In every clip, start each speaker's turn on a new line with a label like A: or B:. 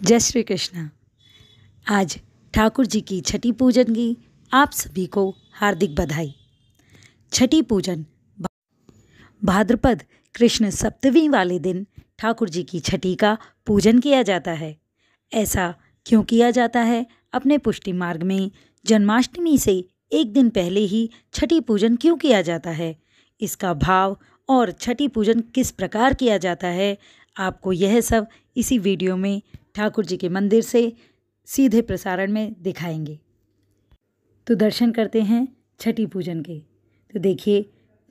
A: जय श्री कृष्ण। आज ठाकुर जी की छठी पूजन की आप सभी को हार्दिक बधाई। छठी पूजन भाद्रपद कृष्ण सप्तमी वाले दिन ठाकुर जी की छठी का पूजन किया जाता है। ऐसा क्यों किया जाता है? अपने पुष्टि मार्ग में जन्माष्टमी से एक दिन पहले ही छठी पूजन क्यों किया जाता है, इसका भाव और छठी पूजन किस प्रकार किया जाता है, आपको यह सब इसी वीडियो में ठाकुर जी के मंदिर से सीधे प्रसारण में दिखाएंगे। तो दर्शन करते हैं छठी पूजन के। तो देखिए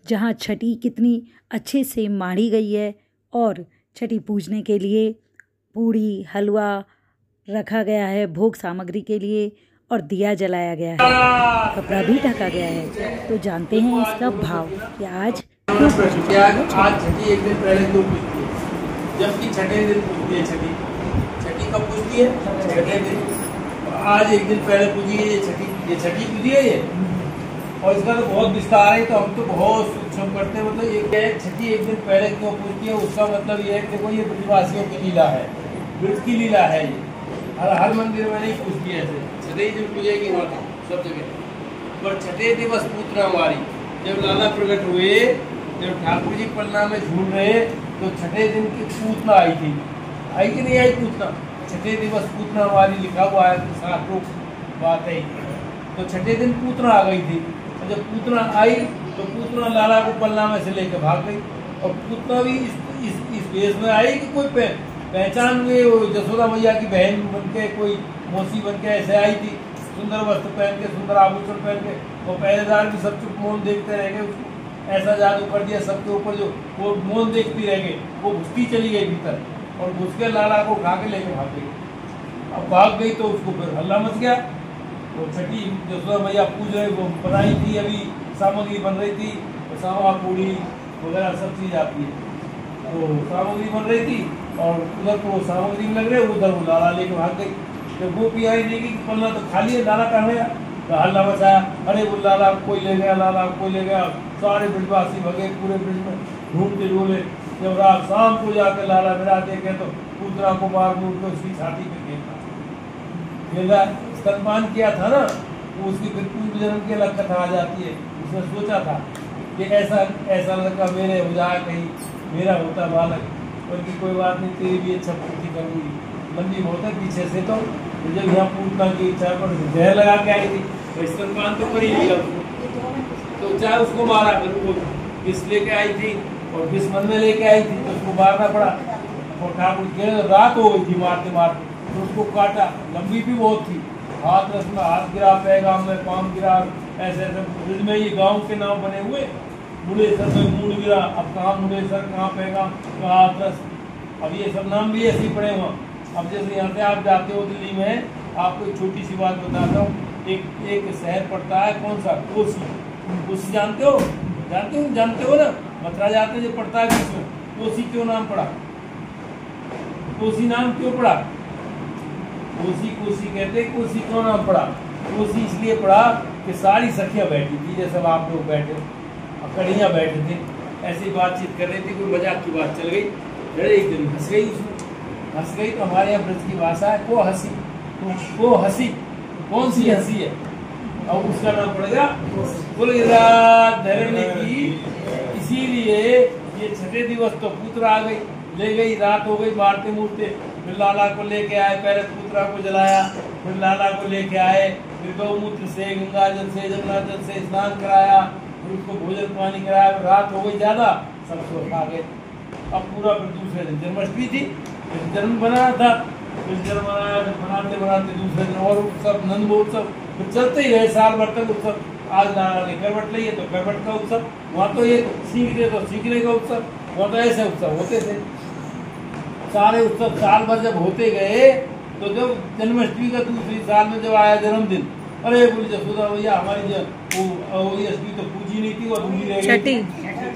A: जहाँ छठी कितनी अच्छे से माढ़ी गई है और छठी पूजने के लिए पूड़ी हलवा रखा गया है भोग सामग्री के लिए और दिया जलाया गया है, कपड़ा भी ढका गया है। तो जानते हैं इसका भाव कि आज
B: छठी एक दिन पहले क्यों पूजती है, जबकि छठे दिन पूजती है। छठी कब पूजती है? छठे दिन। आज एक दिन पहले पूजी है ये छठी पूजी है ये, और इसका तो बहुत विस्तार है, तो हम तो बहुत सूक्ष्म करते हैं। मतलब ये क्या है, छठी एक दिन पहले क्यों पूजती है, उसका मतलब ये है कि देखो ये ब्रजवासियों की लीला है, ब्रज की लीला है। ये हर मंदिर में नहीं पूजती है ऐसे, छठे दिन पूजेगी माता सब जगह। पर छठे दिवस पूतना हमारी जब लाला प्रकट हुए, जब ठाकुर जी पन्ना में झूल रहे, तो छठे दिन की पूतना आई थी। आई कि नहीं आई पूतना? छठे दिवस पूतना हमारी लिखा हुआ है, शास्त्रों बात है। तो छठे दिन पूतना आ गई थी, और जब पूतना आई तो पूतना लाला को पन्ना में से लेकर भाग गई। और पूतना भी इस वेश में आई कि कोई पहचान हुए, जसोदा मैया की बहन बन के, कोई मौसी बन के ऐसे आई थी, सुंदर वस्त्र पहन के, सुंदर आभूषण पहन के। वो पहरेदार भी सब चुप मौन देखते रह गए। उसको ऐसा जादू कर दिया सबके ऊपर, जो वो मौन देखती रह गई। वो घुसती चली गई भीतर और घुस के लाला को उठा के लेके भाग गई। अब भाग गई तो उसको फिर हल्ला मच गया। वो छठी जसोदा मैया पूज रहे, वो बनाई थी, अभी सामग्री बन रही थी, सामा पूड़ी वगैरह सब चीज़ आती है, तो सामग्री बन रही थी और उधर तो सामग्री में लग रहे, उधर वो लाला लेके भाग गई। जब वो पी आई देखी पन्ना तो खाली है, लाला कहाँ गया, तो हल्ला मचाया, अरे वो लाला कोई ले गया, लाला कोई ले गया। सारे ब्रजवासी भगे, पूरे ब्रज में ढूंढते ढूंढे। जब रात शाम को जाकर लाला मिला देखे तो पुत्रा को मार मूर के उसकी छाती पे खेला स्तनपान किया था ना, तो उसकी फिर पूर्व जन्म की अलग कथा आ जाती है। उसने सोचा था कि ऐसा लड़का मेरे हो जाए, कहीं मेरा होता बालक, बल्कि कोई बात नहीं, तेरी भी अच्छा पूर्ति करूँगी। लंबी बहुत है पीछे से। तो जब यहाँ पूतना की इच्छा पर जहर लगा के आई थी, तो स्तनपान तो कर ही लिया उसको, तो चाहे उसको मारा, फिर वो विष लेके आई थी और विष मन में लेके आई थी, तो उसको मारना पड़ा। और ठाकुर के रात हो गई थी मारते मारते, तो उसको काटा। लंबी भी बहुत थी, हाथ रस में हाथ गिरा, पैगाम में पाम गिरा, ऐसे ऐसे में ये गांव के नाम बने हुए। मुड़ेसर में मूड गिरा, अब कहाँ मुड़ेसर, कहाँ पैगाम, कहाँ हाथ रस, अब ये सब नाम भी ऐसे ही पड़े हुआ। अब जैसे यहाँ से आप जाते हो दिल्ली में, आपको एक छोटी सी बात बताता हूँ। एक शहर पड़ता है, कौन सा, कोसी जानते हो ना, मथुरा जाते हैं जो पड़ता है बीच में, कोसी क्यों नाम पड़ा? कोसी नाम क्यों पड़ा? कोसी कहते, कोसी क्यों नाम पड़ा? कोसी इसलिए पड़ा कि सारी सखियां बैठी थी, जैसे आप लोग बैठे, कड़ियाँ बैठे थे, ऐसी बातचीत कर रही थी, कोई मजाक की बात चल गई, अरे एक दिन हंस गई। उसमें हंस गई तो हमारे यहाँ ब्रज की भाषा है, को हंसी, तो वो हंसी, कौन सी हंसी है, और उसका नाम पड़ेगा धरणी की। इसीलिए ये छठे दिवस तो पुत्र आ गई, ले गई, रात हो गई, मारते मूरते। फिर लाला को लेके आए, पहले पुत्रा को जलाया, फिर लाला को लेके आए, फिर गौमूत्र से, गंगा जल से, जमुना जल से स्नान कराया, फिर उसको भोजन पानी कराया। रात हो गई ज्यादा, सब सो खा गए। अब पूरा फिर दूसरे दिन जन्माष्टमी थी, फिर जन्म बनाया था, फिर जन्म बनाया, बनाते बनाते दूसरे दिन और उत्सव, नंद उत्सव फिर चलते ही रहे साल भर तक उत्सव। आज लाला ने करवट ली है तो करवट का उत्सव, वहाँ तो ये सीख रहे तो सीखने का उत्सव, वहाँ तो ऐसे उत्सव होते थे। सारे उत्सव साल भर जब होते गए, तो जब जन्माष्टमी का दूसरी साल में जब आया जन्मदिन, अरे बोली जसोदा भैया हमारी असली तो पूजी नहीं थी, वो अधूरी रह गई।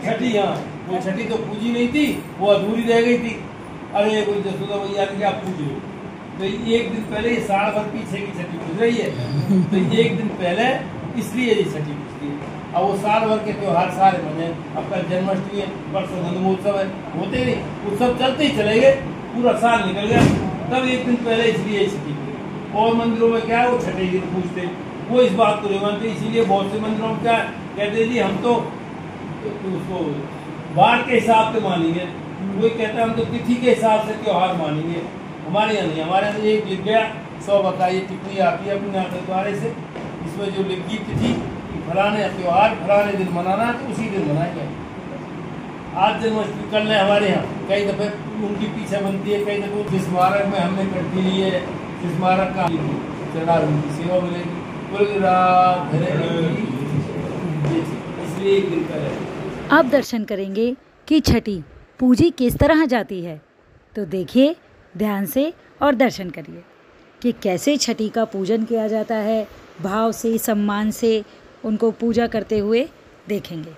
B: छठी, हाँ, वो छठी तो पूजी नहीं थी, वो अधूरी रह गई थी। अरे बोली जसोदा भैया ने क्या पूज लो, तो एक दिन पहले ये साल भर पीछे की छठी पूज रही है, तो एक दिन पहले इसलिए ये छठी पूजती है। अब वो साल भर के त्योहार सारे मने, अब कल जन्माष्टमी है, परसों नंदमोत्सव है, होते नहीं, उत्सव चलते ही चले गए, पूरा साल निकल गया। तब एक दिन पहले इसलिए छठी की। और मंदिरों में क्या है, वो छठे दिन पूछते, वो इस बात को नहीं मानते। इसीलिए बहुत से मंदिरों में क्या कहते जी, हम तो उसको वार के हिसाब से मानेंगे, कोई कहता है हम तो तिथि के हिसाब से त्योहार मानेंगे। हमारे यहाँ नहीं, हमारे यहाँ एक लिख गया 100 बताइए टिप्पणी आती है अपने नाथद्वारे से, इसमें जो लिख गई तिथि फलाने त्योहार फलाने दिन मनाना, तो उसी दिन मनाएंगे। आज जन्माष्टमी कल है हमारे यहाँ, कई दफे उनकी पीछे बनती है, कई दफे जिस स्मारक में हमने करती ली है, जिस स्मारक का चढ़ा उनकी सेवा मिलेगी। इसलिए एक दिन का है।
A: अब दर्शन करेंगे कि छठी पूजी किस तरह जाती है। तो देखिए ध्यान से और दर्शन करिए कि कैसे छठी का पूजन किया जाता है। भाव से सम्मान से उनको पूजा करते हुए देखेंगे।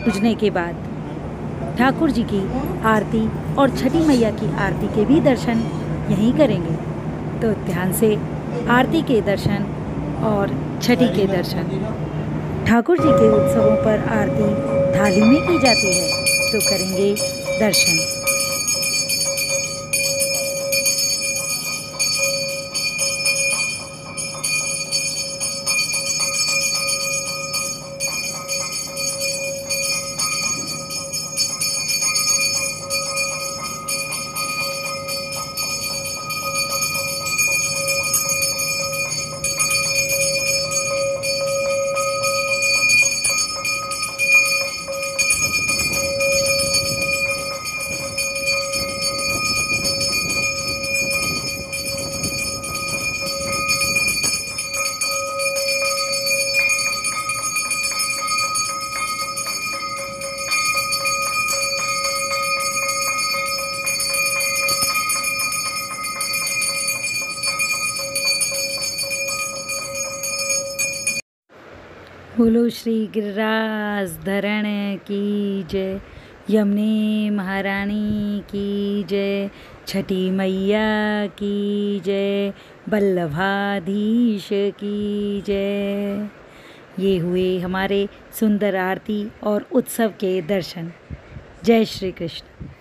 A: पूजने के बाद ठाकुर जी की आरती और छठी मैया की आरती के भी दर्शन यहीं करेंगे। तो ध्यान से आरती के दर्शन और छठी के दर्शन। ठाकुर जी के उत्सवों पर आरती थाली में की जाती है, तो करेंगे दर्शन। बोलो श्री गिरिराज धरण की जय, यमुने महारानी की जय, छठी मैया की जय, वल्लभाधीश की जय। ये हुए हमारे सुंदर आरती और उत्सव के दर्शन। जय श्री कृष्ण।